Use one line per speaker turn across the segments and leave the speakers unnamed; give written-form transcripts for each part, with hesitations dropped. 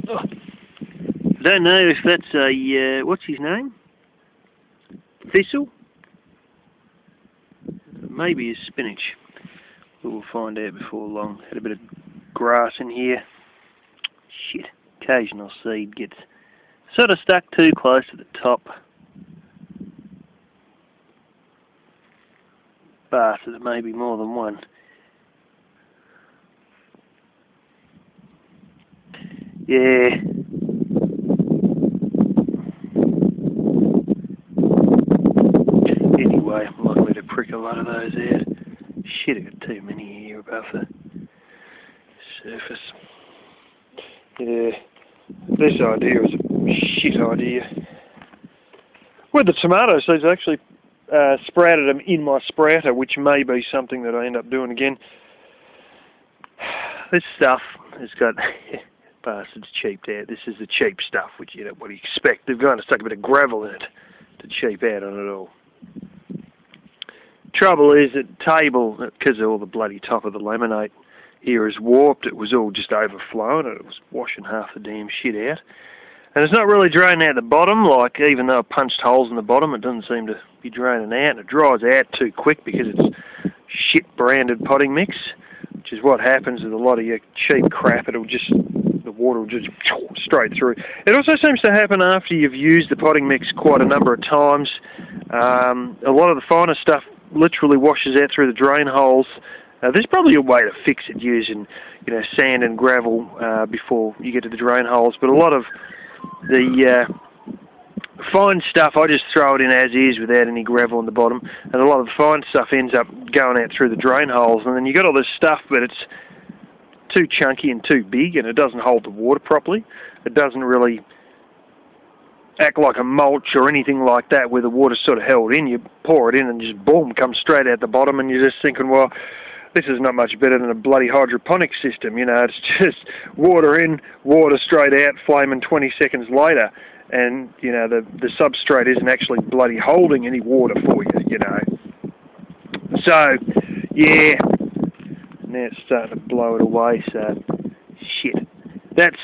Oh, I don't know if that's a, what's his name? Thistle? Maybe a spinach. We'll find out before long. Had a bit of grass in here. Shit, occasional seed gets sort of stuck too close to the top. Bastard, it may be more than one. Yeah. Anyway, I'm likely to prick a lot of those out. Shit, I got too many here above the surface. Yeah, this idea is a shit idea. With the tomato seeds, I actually sprouted them in my sprouter, which may be something that I end up doing again. This stuff has got... bastards cheaped out. This is the cheap stuff, which, you know, what do you expect? They've gone to stuck a bit of gravel in it to cheap out on it all. Trouble is that table, because all the bloody top of the laminate here is warped, it was all just overflowing and it was washing half the damn shit out. And it's not really draining out the bottom, like even though I punched holes in the bottom, it doesn't seem to be draining out, and it dries out too quick because it's shit branded potting mix, which is what happens with a lot of your cheap crap. It'll just, the water will just straight through. It also seems to happen after you've used the potting mix quite a number of times. A lot of the finer stuff literally washes out through the drain holes. There's probably a way to fix it using, you know, sand and gravel before you get to the drain holes, but a lot of the fine stuff, I just throw it in as is without any gravel in the bottom, and a lot of the fine stuff ends up going out through the drain holes, and then you got all this stuff, but it's too chunky and too big, and it doesn't hold the water properly. It doesn't really act like a mulch or anything like that where the water's sort of held in. You pour it in and just boom, comes straight out the bottom, and you're just thinking, well, this is not much better than a bloody hydroponic system. You know, it's just water in, water straight out, flaming 20 seconds later, and, you know, the substrate isn't actually bloody holding any water for you, you know. So, yeah, now it's starting to blow it away, so, shit. That's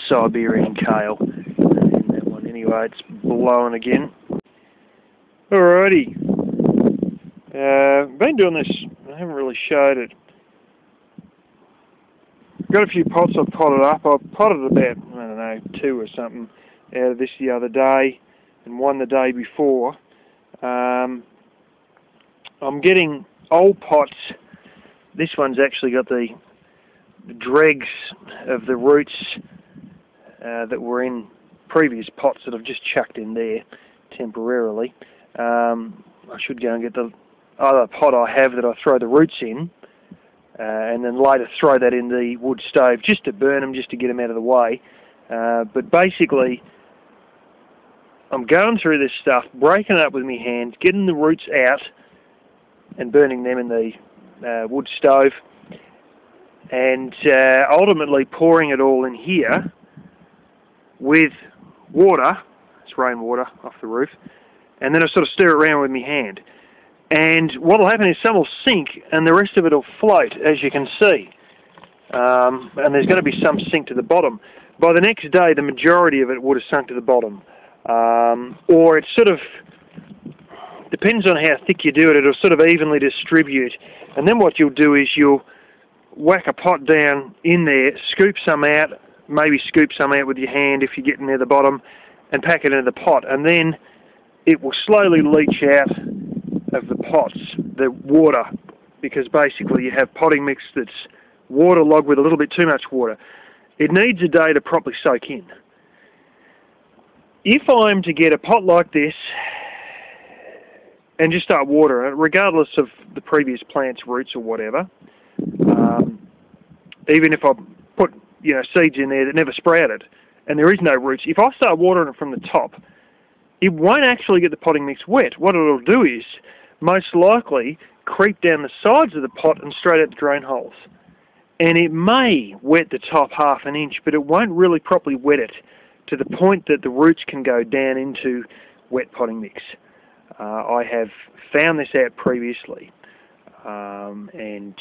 Siberian kale. That one, anyway, it's blowing again. Alrighty. Been doing this, I haven't really showed it. Got a few pots I've potted up. I've potted about, I don't know, 2 or something out of this the other day, and 1 the day before. I'm getting old pots. This one's actually got the dregs of the roots that were in previous pots that I've just chucked in there temporarily. I should go and get the other pot I have that I throw the roots in, and then later throw that in the wood stove just to burn them, just to get them out of the way. But basically, I'm going through this stuff, breaking it up with my hands, getting the roots out and burning them in the wood stove, and ultimately pouring it all in here with water. It's rainwater off the roof, and then I sort of stir it around with my hand. And what will happen is some will sink and the rest of it will float, as you can see. And there's going to be some sink to the bottom. By the next day, the majority of it would have sunk to the bottom. Or it sort of depends on how thick you do it. It'll sort of evenly distribute. And then what you'll do is you'll whack a pot down in there, scoop some out, maybe scoop some out with your hand if you're getting near the bottom, and pack it into the pot. And then it will slowly leach out of the pots, the water, because basically you have potting mix that's waterlogged with a little bit too much water. It needs a day to properly soak in. If I'm to get a pot like this and just start watering it, regardless of the previous plant's roots or whatever, even if I put, you know, seeds in there that never sprouted and there is no roots, if I start watering it from the top, it won't actually get the potting mix wet. What it'll do is most likely creep down the sides of the pot and straight out the drain holes. And it may wet the top half an inch, but it won't really properly wet it to the point that the roots can go down into wet potting mix. I have found this out previously, and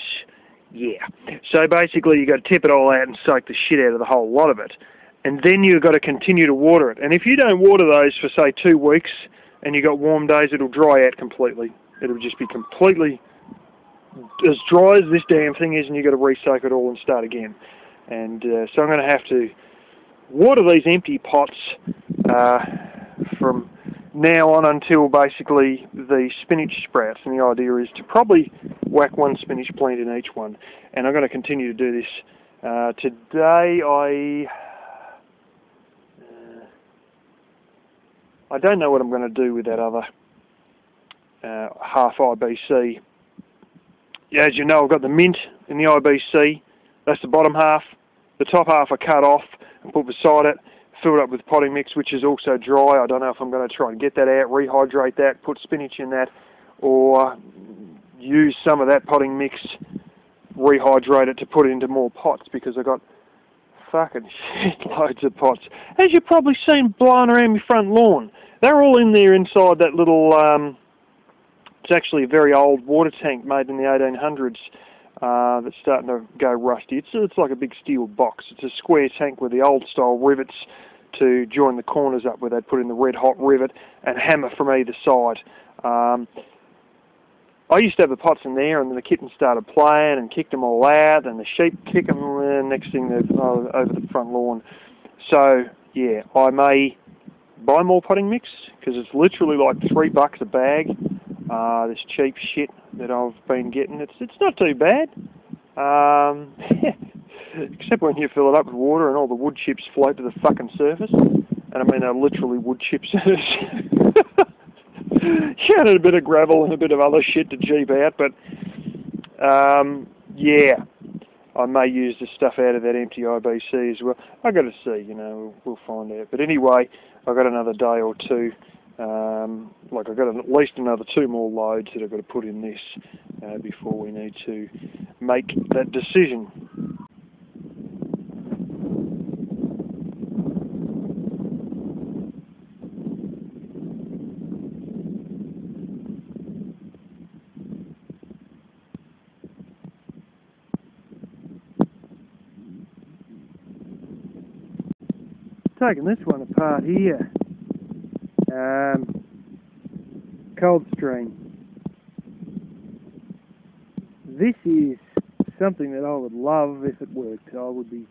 yeah. So basically you've got to tip it all out and soak the shit out of the whole lot of it. and then you've got to continue to water it. And if you don't water those for, say, 2 weeks, and you've got warm days, it'll dry out completely. It'll just be completely as dry as this damn thing is, and you've got to re-soak it all and start again. And so I'm going to have to water these empty pots from now on until basically the spinach sprouts. And the idea is to probably whack 1 spinach plant in each one. And I'm going to continue to do this. Today I don't know what I'm going to do with that other half IBC. Yeah, as you know, I've got the mint in the IBC. That's the bottom half. The top half I cut off and put beside it, filled up with potting mix, which is also dry. I don't know if I'm going to try and get that out, rehydrate that, put spinach in that, or use some of that potting mix, rehydrate it to put it into more pots, because I've got fucking shitloads of pots. As you've probably seen blowing around my front lawn. They're all in there inside that little, it's actually a very old water tank made in the 1800s that's starting to go rusty. It's like a big steel box. It's a square tank with the old style rivets to join the corners up, where they'd put in the red hot rivet and hammer from either side. I used to have the pots in there, and then the kittens started playing and kicked them all out, and the sheep kick them, and next thing they're over the front lawn. So, yeah, I may buy more potting mix, because it's literally like $3 a bag, this cheap shit that I've been getting. It's not too bad, except when you fill it up with water and all the wood chips float to the fucking surface. And I mean, they're literally wood chips. You added a bit of gravel and a bit of other shit to cheap out, but yeah, I may use the stuff out of that empty IBC as well. I've got to see, you know, we'll find out. But anyway, I've got another day or two, like I've got at least another 2 more loads that I've got to put in this before we need to make that decision. Taking this one apart here, cold stream. This is something that I would love if it worked. I would be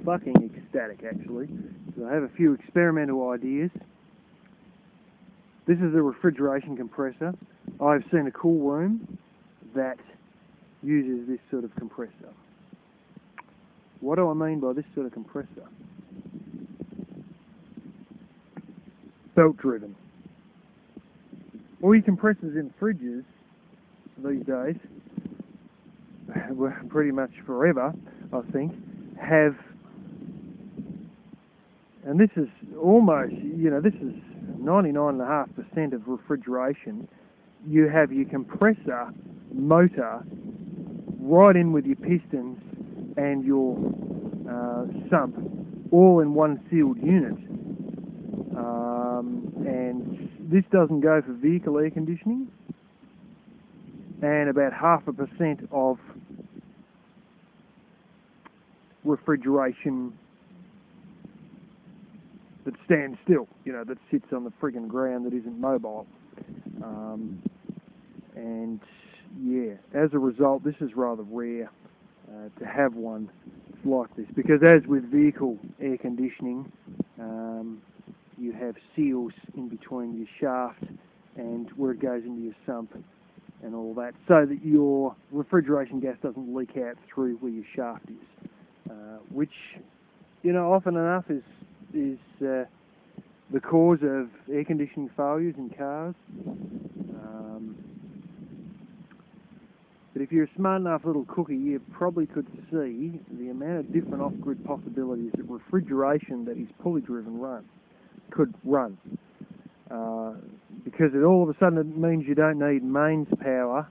fucking ecstatic, actually. So I have a few experimental ideas. This is a refrigeration compressor. I've seen a cool room that uses this sort of compressor. What do I mean by this sort of compressor? Belt driven. All your compressors in fridges these days, well, pretty much forever, I think, have, and this is almost, you know, this is 99.5% of refrigeration. You have your compressor motor right in with your pistons and your sump all in one sealed unit. And this doesn't go for vehicle air conditioning, and about 0.5% of refrigeration that stands still, you know, that sits on the friggin' ground, that isn't mobile. And yeah, as a result, this is rather rare to have one like this, because as with vehicle air conditioning, you have seals in between your shaft and where it goes into your sump and all that, so that your refrigeration gas doesn't leak out through where your shaft is, which, you know, often enough is the cause of air conditioning failures in cars. But if you're a smart enough little cookie, you probably could see the amount of different off-grid possibilities that refrigeration that is pulley driven could run, because it all of a sudden it means you don't need mains power,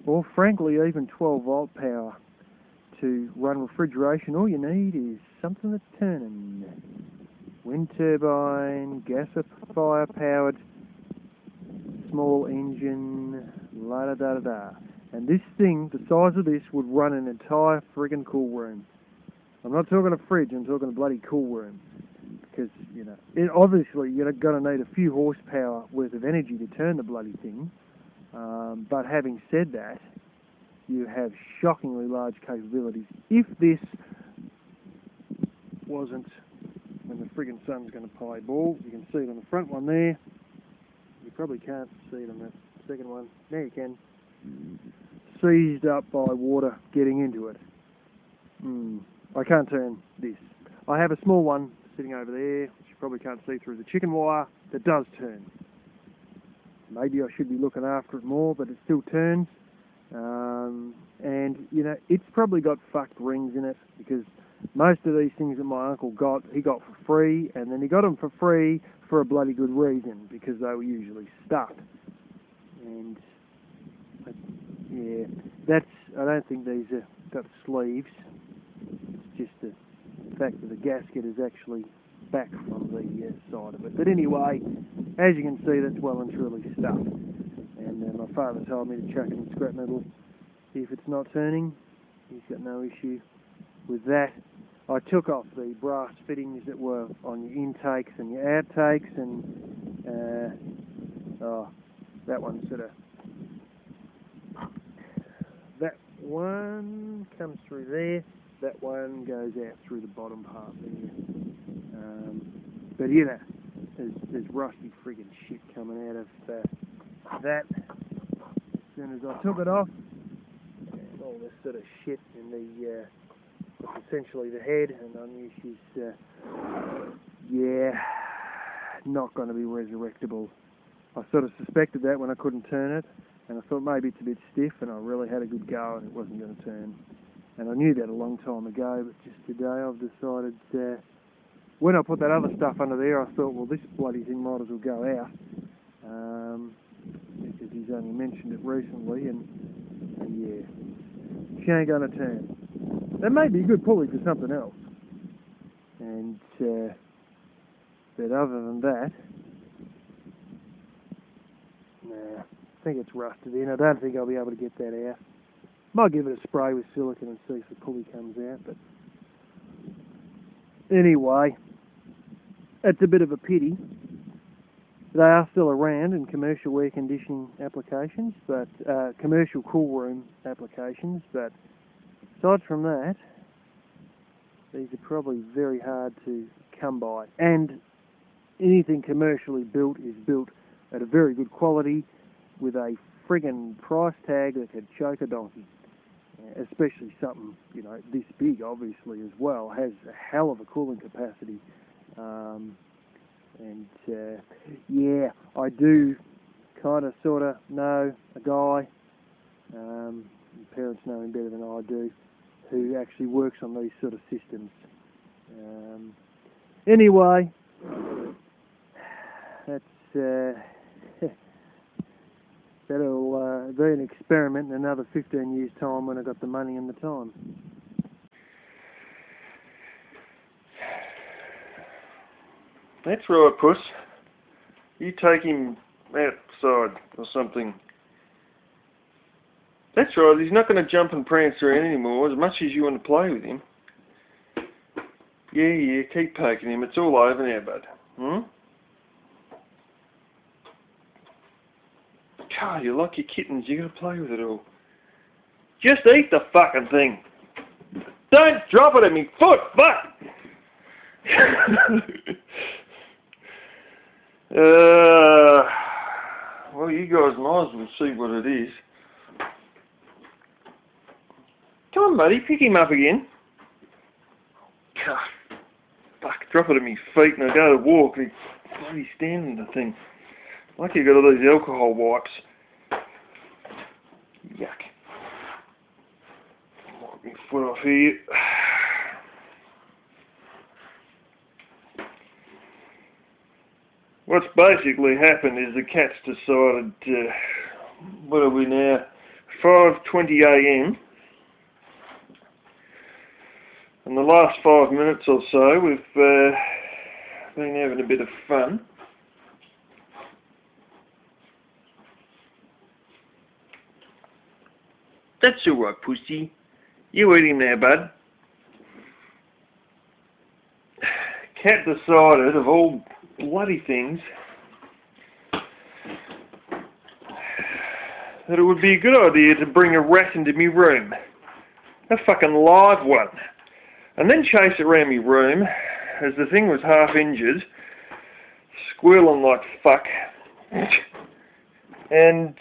or frankly even 12 volt power to run refrigeration. All you need is something that's turning. Wind turbine, gasifier powered, small engine, la da da da da. And this thing, the size of this, would run an entire friggin' cool room. I'm not talking a fridge, I'm talking a bloody cool room. Because, you know, obviously you're going to need a few horsepower worth of energy to turn the bloody thing. But having said that, you have shockingly large capabilities. If this wasn't when the friggin' sun's going to play ball, you can see it on the front one there. You probably can't see it on the second one. Now you can. Seized up by water getting into it. I can't turn this. I have a small one sitting over there, which you probably can't see through the chicken wire, that does turn. Maybe I should be looking after it more, but it still turns. And, you know, it's probably got fucked rings in it, because most of these things that my uncle got, he got for free, and then he got them for free for a bloody good reason, because they were usually stuck. And, yeah, I don't think these have got sleeves. It's just the fact that the gasket is actually back from the side of it. But anyway, as you can see, that's well and truly stuffed. And my father told me to chuck it in scrap metal if it's not turning. He's got no issue with that. I took off the brass fittings that were on your intakes and your outtakes, and that one that one comes through there, that one goes out through the bottom part there. But you know, there's rusty friggin' shit coming out of that. As soon as I took it off, and all this sort of shit in the essentially the head, and I knew she's not going to be resurrectable. I sort of suspected that when I couldn't turn it, and I thought maybe it's a bit stiff, and I really had a good go and it wasn't going to turn. And I knew that a long time ago, but just today I've decided, when I put that other stuff under there, I thought, well, this bloody thing might as well go out, because he's only mentioned it recently, and yeah, she ain't going to turn. That may be a good pulley for something else, and but other than that, nah, I think it's rusted in. I don't think I'll be able to get that out. Might give it a spray with silicone and see if the pulley comes out, but anyway, it's a bit of a pity. They are still around in commercial air conditioning applications, but commercial cool room applications, but aside from that, these are probably very hard to come by. And anything commercially built is built at a very good quality with a friggin' price tag that could choke a donkey. Especially something, you know, this big, obviously, as well, has a hell of a cooling capacity. Yeah, I do kind of, sort of know a guy, parents know him better than I do, who actually works on these sort of systems. Anyway, that's... That'll be an experiment in another 15 years' time when I've got the money and the time. That's right, Puss. You take him outside or something. That's right, he's not going to jump and prance around anymore as much as you want to play with him. Yeah, keep poking him. It's all over now, bud. God, you're like your kittens, you gotta play with it all. Just eat the fucking thing. Don't drop it at me foot, fuck! Well, you guys might as well see what it is. Come on, buddy, pick him up again. God, fuck, drop it at me feet and I go to walk and he's bloody standing the thing. Like you got all these alcohol wipes. Yuck. Wipe my foot off here. What's basically happened is the cat's decided, what are we now, 5:20 AM. In the last 5 minutes or so, we've been having a bit of fun. That's all right, Pussy. You eat him now, bud. Cat decided, of all bloody things, that it would be a good idea to bring a rat into me room. A fucking live one. And then chase it around me room, as the thing was half injured, squealing like fuck. And,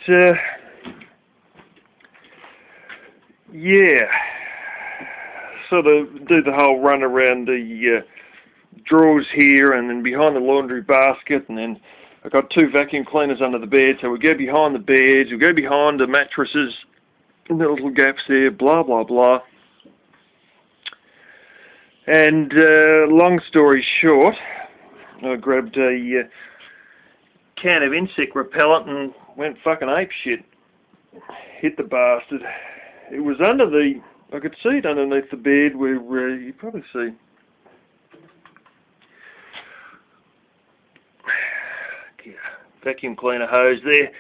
yeah, sort of do the whole run around the drawers here and then behind the laundry basket, and then I've got 2 vacuum cleaners under the bed, so we go behind the beds, we go behind the mattresses, and the little gaps there, blah, blah, blah. And long story short, I grabbed a can of insect repellent and went fucking apeshit. Hit the bastard. It was under the, I could see it underneath the bed where you probably see. Vacuum cleaner hose there.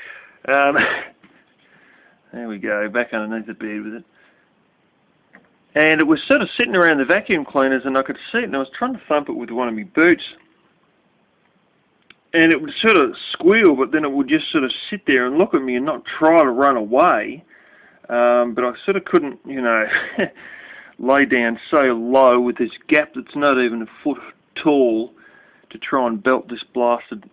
There we go, back underneath the bed with it. And it was sort of sitting around the vacuum cleaners, and I could see it, and I was trying to thump it with one of my boots. And it would sort of squeal, but then it would just sort of sit there and look at me and not try to run away. But I sort of couldn't, you know, lay down so low with this gap that's not even a foot tall to try and belt this blasted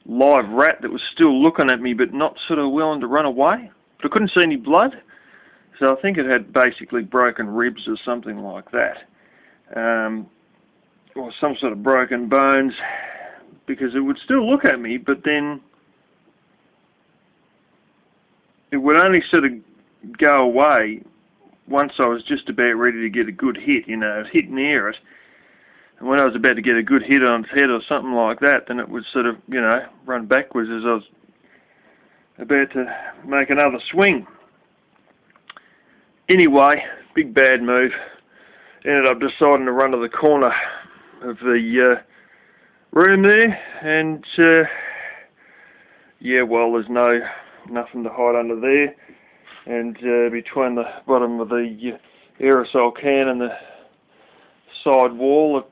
live rat that was still looking at me but not sort of willing to run away. But I couldn't see any blood, so I think it had basically broken ribs or something like that, or some sort of broken bones, because it would still look at me, but then it would only sort of go away once I was just about ready to get a good hit, you know, hit near it. And when I was about to get a good hit on its head or something like that, then it would sort of, you know, run backwards as I was about to make another swing. Anyway, big bad move. Ended up deciding to run to the corner of the room there, and yeah, well, there's nothing to hide under there, and between the bottom of the aerosol can and the side wall, it,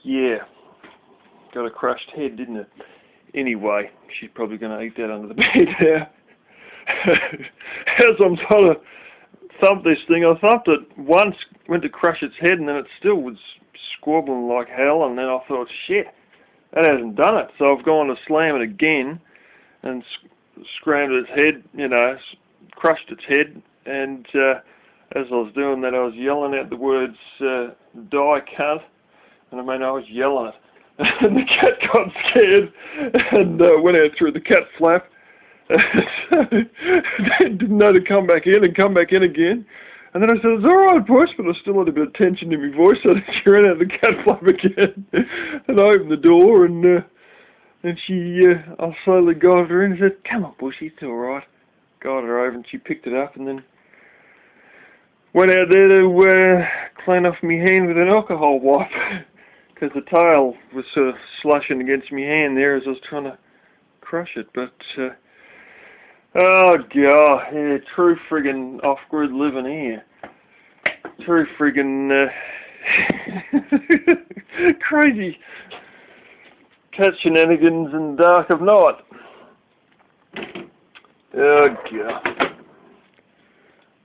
yeah, got a crushed head, didn't it? Anyway, she's probably going to eat that under the bed now. As I'm trying to thump this thing, I thumped it once, went to crush its head, and then it still was squabbling like hell, and then I thought, shit, that hasn't done it. So I've gone to slam it again, and scrambled its head, you know, crushed its head, and as I was doing that, I was yelling out the words, die cunt, and I mean, I was yelling it. And the cat got scared and went out through the cat flap. Didn't know to come back in again. And then I said, it's alright, push, but I still had a bit of tension in my voice, so she ran out the cat flap again. And I opened the door, and she, I slowly got her in and said, come on, Bushy, it's alright. Got her over, and she picked it up, and then went out there to clean off my hand with an alcohol wipe, because the tail was sort of slushing against my hand there as I was trying to crush it. But, oh god, yeah, true friggin' off-grid living here. True friggin' crazy cat shenanigans in the dark of night. Oh god.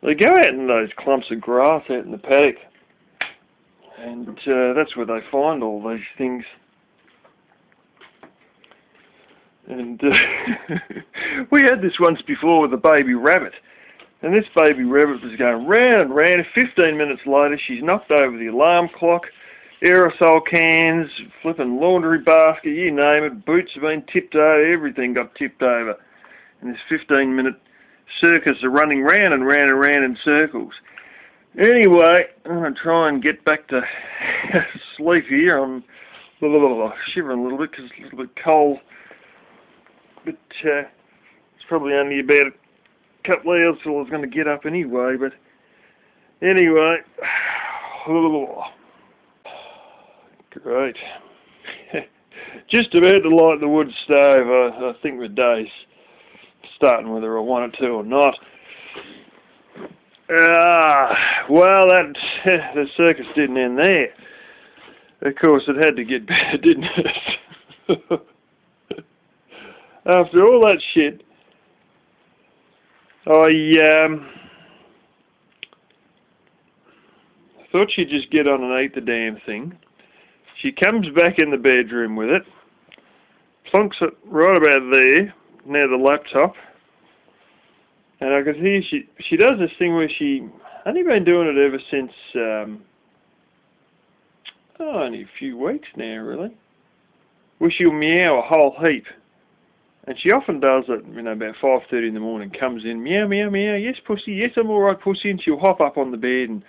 They go out in those clumps of grass out in the paddock, and that's where they find all these things. And we had this once before with a baby rabbit, and this baby rabbit was going round and round. 15 minutes later, she's knocked over the alarm clock, aerosol cans, flipping laundry basket, you name it, boots have been tipped over, everything got tipped over. And this 15-minute circus are running round and round and round in circles. Anyway, I'm going to try and get back to sleep here. I'm shivering a little bit because it's a little bit cold. But it's probably only about a couple of hours till I was going to get up anyway. But anyway, great. Just about to light the wood stove. I think the day's starting whether I want it to or not. Well, the circus didn't end there. Of course, it had to get better, didn't it? After all that shit, I thought she'd just get on and eat the damn thing. She comes back in the bedroom with it, plonks it right about there, near the laptop, and I could hear she does this thing where she only been doing it ever since only a few weeks now, really. Where she'll meow a whole heap, and she often does it, you know, about 5:30 in the morning. Comes in, meow, meow, meow. Yes, pussy. Yes, I'm all right, pussy. And she'll hop up on the bed, and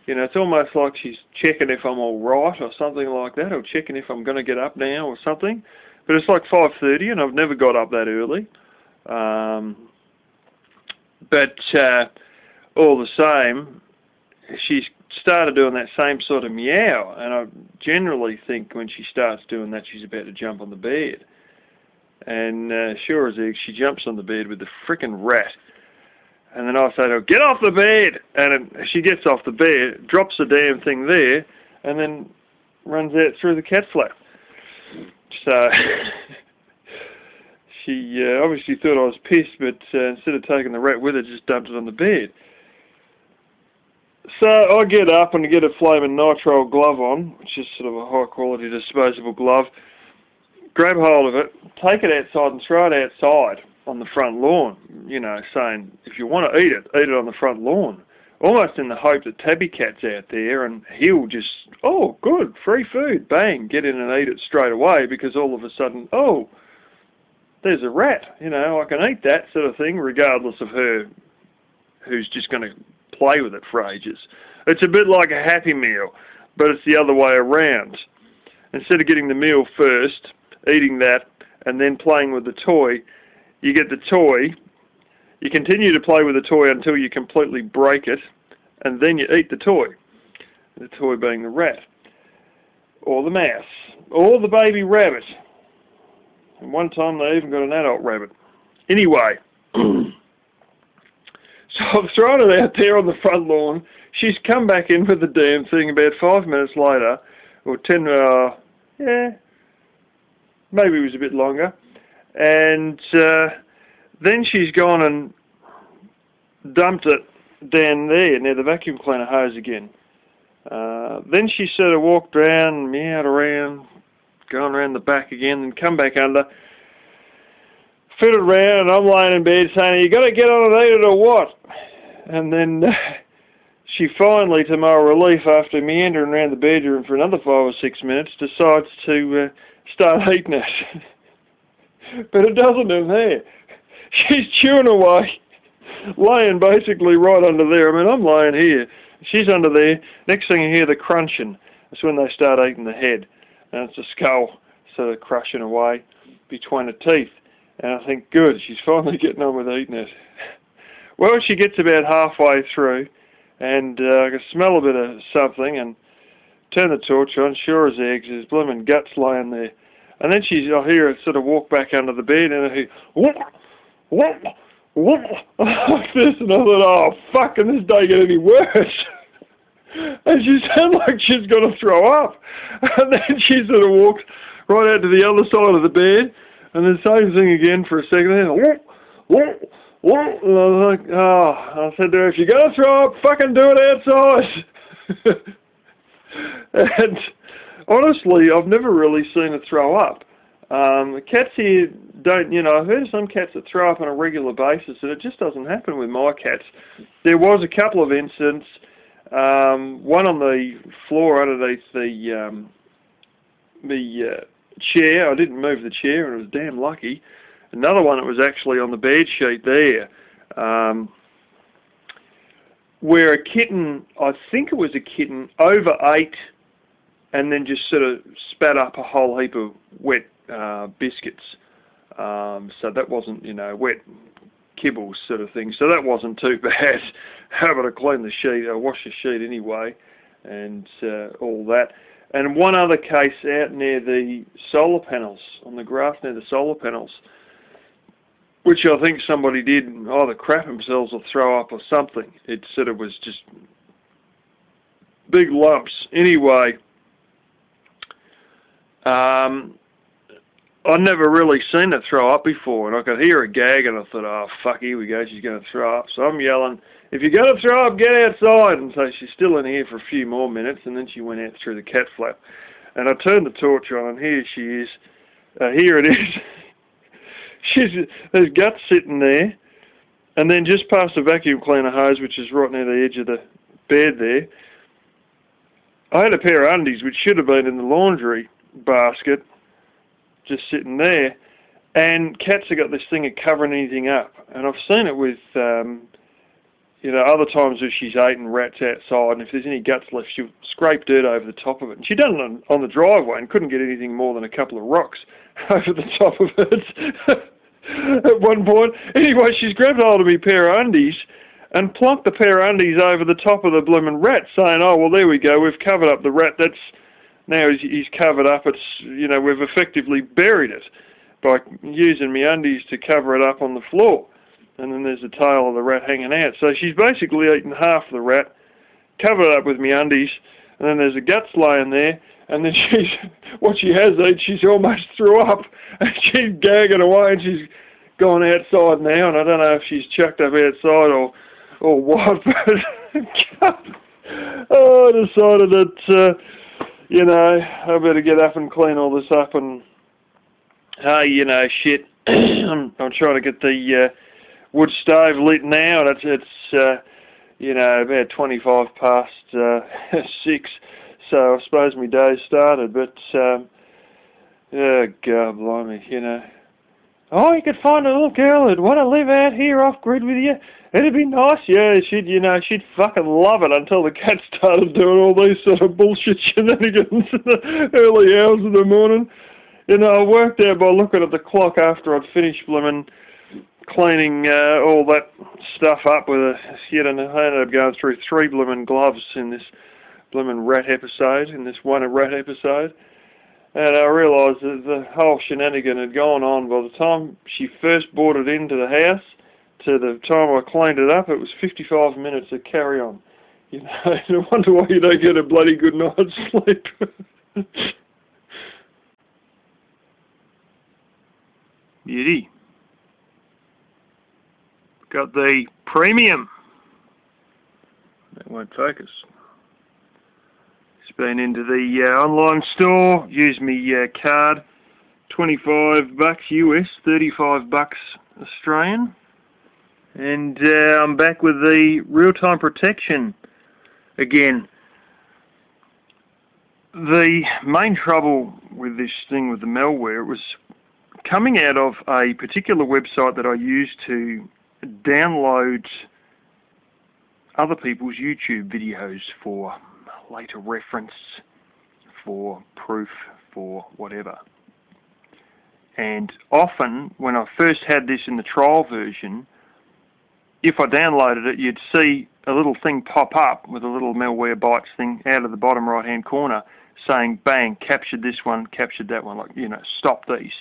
you know, it's almost like she's checking if I'm all right or something like that, or checking if I'm going to get up now or something. But it's like 5:30, and I've never got up that early. But all the same, she's started doing that same sort of meow, and I generally think when she starts doing that, she's about to jump on the bed. And sure as eggs, she jumps on the bed with the frickin' rat. And then I say to her, get off the bed! And she gets off the bed, drops the damn thing there, and then runs out through the cat flap. So she obviously thought I was pissed, but instead of taking the rat with her, just dumped it on the bed. So I get up and get a flaming nitrile glove on, which is sort of a high quality disposable glove, grab hold of it, take it outside and throw it outside on the front lawn, you know, saying, if you want to eat it on the front lawn. Almost in the hope that Tabby Cat's out there and he'll just, oh, good, free food, bang, get in and eat it straight away, because all of a sudden, oh, there's a rat, you know, I can eat that sort of thing, regardless of her who's just going to play with it for ages. It's a bit like a Happy Meal, but it's the other way around. Instead of getting the meal first, eating that, and then playing with the toy, you get the toy, you continue to play with the toy until you completely break it, and then you eat the toy being the rat, or the mouse, or the baby rabbit. And one time they even got an adult rabbit. Anyway, so I've thrown it out there on the front lawn. She's come back in with the damn thing about 5 minutes later, or 10, yeah, maybe it was a bit longer. And then she's gone and dumped it down there near the vacuum cleaner hose again. Then she sort of walked around, meowed around, gone around the back again, and come back under, fiddled around, and I'm laying in bed saying, you got to get on and eat it or what? And then she finally, to my relief, after meandering around the bedroom for another 5 or 6 minutes, decides to start eating it. But it doesn't in there. She's chewing away, laying basically right under there. I mean, I'm laying here. She's under there. Next thing you hear the crunching. That's when they start eating the head. And it's the skull sort of crushing away between the teeth. And I think, good, she's finally getting on with eating it. Well, she gets about halfway through, and I can smell a bit of something, and turn the torch on, sure as eggs, there's blooming guts lying there. And then I hear her sort of walk back under the bed, and I hear, whoop, whoop, whoop, like this, and I thought, oh, fuck, can this day get any worse? And she sounded like she's going to throw up. And then she sort of walks right out to the other side of the bed, and the same thing again for a second, and whoop, whoop, whoop, and I was like, oh, I said to her, if you're going to throw up, fucking do it outside. And honestly, I've never really seen her throw up. The cats here don't, you know, I've heard of some cats that throw up on a regular basis, and it just doesn't happen with my cats. There was a couple of incidents, one on the floor underneath the chair. I didn't move the chair, and it was damn lucky. Another one that was actually on the bed sheet there, where a kitten, I think it was a kitten, overate and then just sort of spat up a whole heap of wet biscuits. So that wasn't, you know, wet kibbles sort of thing. So that wasn't too bad. How about I clean the sheet? I wash the sheet anyway, and all that. And one other case out near the solar panels, on the grass near the solar panels, which I think somebody did either crap themselves or throw up or something. It sort of was just big lumps. Anyway, I'd never really seen her throw up before, and I could hear her gag, and I thought, oh, fuck, here we go, she's going to throw up. So I'm yelling, if you're going to throw up, get outside. And so she's still in here for a few more minutes, and then she went out through the cat flap. And I turned the torch on, and here she is. Here it is. There's guts sitting there, and then just past the vacuum cleaner hose, which is right near the edge of the bed there, I had a pair of undies, which should have been in the laundry basket, just sitting there, and cats have got this thing of covering anything up, and I've seen it with, other times if she's eaten rats outside, and if there's any guts left, she'll scrape dirt over the top of it, and she done it on the driveway and couldn't get anything more than a couple of rocks over the top of it at one point. Anyway, she's grabbed hold of me pair of undies and plonked the pair of undies over the top of the bloomin' rat, saying, oh, well, there we go, we've covered up the rat, now he's covered up, we've effectively buried it by using me undies to cover it up on the floor. And then there's the tail of the rat hanging out. So she's basically eaten half the rat, covered it up with me undies, and then there's the guts laying there, and then what she has eaten, she's almost threw up, and she's gagging away, and she's gone outside now, and I don't know if she's chucked up outside or what, but I decided that, I better get up and clean all this up, and shit, I'm trying to get the wood stove lit now, and it's about 25 past 6, so I suppose my day's started, but, oh, God, blimey, oh, you could find a little girl who'd want to live out here off-grid with you. It'd be nice. Yeah, she'd fucking love it until the cat started doing all these sort of bullshit shenanigans in the early hours of the morning. I worked out by looking at the clock after I'd finished blooming cleaning all that stuff up with and I ended up going through 3 blooming gloves in this blooming rat episode, in this one rat episode. And I realised that the whole shenanigan had gone on by the time she first brought it into the house to the time I cleaned it up. It was 55 minutes of carry on. I wonder why you don't get a bloody good night's sleep. Beauty. Got the premium. That won't focus. Been into the online store, used me card, $25 US, $35 Australian, and I'm back with the real-time protection again. The main trouble with this thing with the malware was coming out of a particular website that I used to download other people's YouTube videos for later reference, for proof, for whatever. And often, when I first had this in the trial version, if I downloaded it, you'd see a little thing pop up with a little malware bytes thing out of the bottom right-hand corner saying, bang, captured this one, captured that one, stop these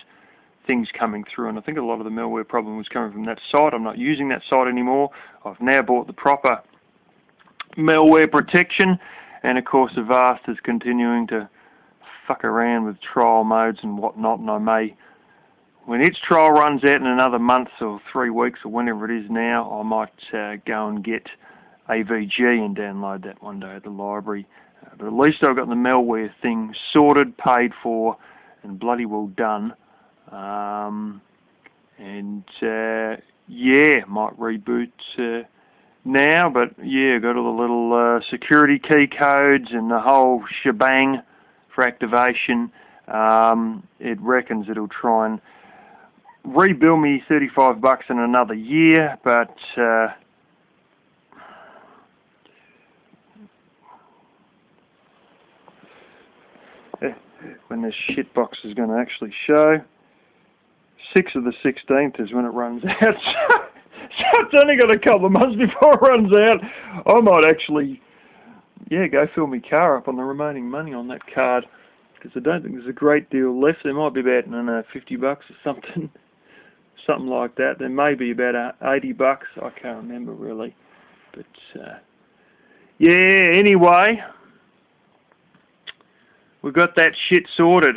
things coming through. And I think a lot of the malware problem was coming from that site. I'm not using that site anymore. I've now bought the proper malware protection. And of course, Avast is continuing to fuck around with trial modes and whatnot, and I may, when its trial runs out in another month or 3 weeks or whenever it is now, I might go and get AVG and download that one day at the library. But at least I've got the malware thing sorted, paid for, and bloody well done. Might reboot now, but yeah, got all the little security key codes and the whole shebang for activation. It reckons it'll try and rebill me $35 in another year, but when this shitbox is going to actually show, 6th of the 16th is when it runs out. So it's only got a couple of months before it runs out. I might actually, go fill my car up on the remaining money on that card, because I don't think there's a great deal left. There might be about, $50 or something like that. There may be about $80. I can't remember really. But, anyway, we got that shit sorted.